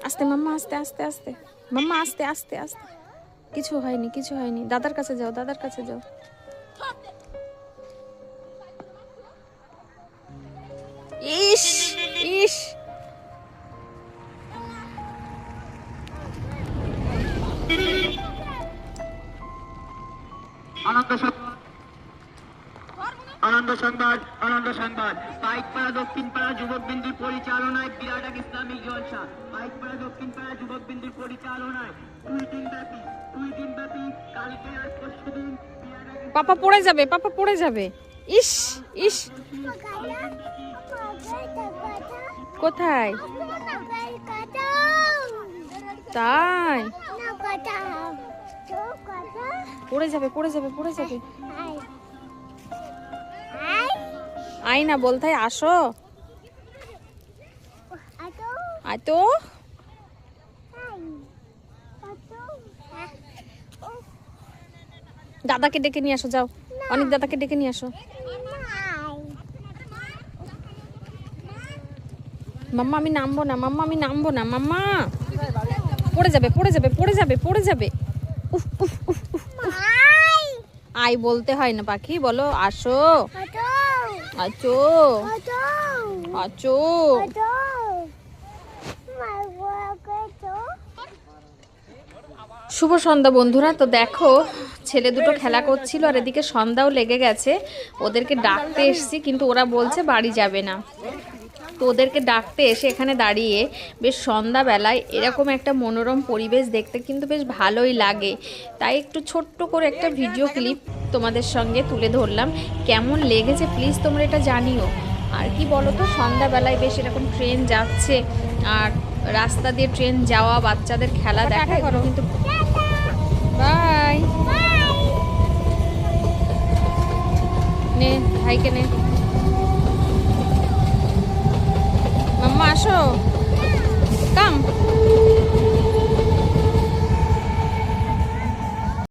আস্তে মাম্মা, আস্তে আস্তে আস্তে মাম্মা, আস্তে আস্তে আস্তে। কিছু হয়নি, কিছু হয়নি। দাদার কাছে যাও, দাদার কাছে যাও। ইস ইস, আনন্দ সংবাদ, আনন্দ সংবাদ, আনন্দ সংবাদ। পাইকপাড়া দক্ষিণ পাড়া যুবক বিন্দুর পরিচালনায় বিরাট এক ইসলামিক জলসা। পাইকপাড়া দক্ষিণ পাড়া যুবক বিন্দুর পরিচালনায় 2 দিন ব্যাপী কালকে আর পরশুদিন পাপা পড়ে যাবে, পাপা পড়ে যাবে। ইস ইস, কোথায়? তাই পড়ে যাবে, পড়ে যাবে, পড়ে যাবে। আই না বলতে, আসো। আয় তো। দাদাকে ডেকে নিয়ে আসো, যাও। অনেক দাদাকে ডেকে নিয়ে আসো। মাম্মা আমি নামবো না, মাম্মা আমি নামবো না, মাম্মা। পড়ে যাবে, পড়ে যাবে, পড়ে যাবে, পড়ে যাবে। উফ উফ উফ উফ। আই বলতে হয় না পাখি, বলো আসো। আচো আচো। শুভ সন্ধ্যা বন্ধুরা। তো দেখো, ছেলে দুটো খেলা করছিল আর এদিকে সন্ধ্যাও লেগে গেছে। ওদেরকে ডাকতে এসছি, কিন্তু ওরা বলছে বাড়ি যাবে না। তো ওদেরকে ডাকতে এসে এখানে দাঁড়িয়ে বেশ সন্ধ্যাবেলায় এরকম একটা মনোরম পরিবেশ দেখতে কিন্তু বেশ ভালোই লাগে। তাই একটু ছোট্ট করে একটা ভিডিও ক্লিপ তোমাদের সঙ্গে তুলে ধরলাম। কেমন লেগেছে প্লিজ তোমরা এটা জানিও। আর কি বলো তো, সন্ধ্যাবেলায় বেশ এরকম ট্রেন যাচ্ছে আর রাস্তা দিয়ে ট্রেন যাওয়া, বাচ্চাদের খেলা দেখা এগুলো কিন্তু। বাই। নে ভাইকে নে। মাম্মা আসো, কাম।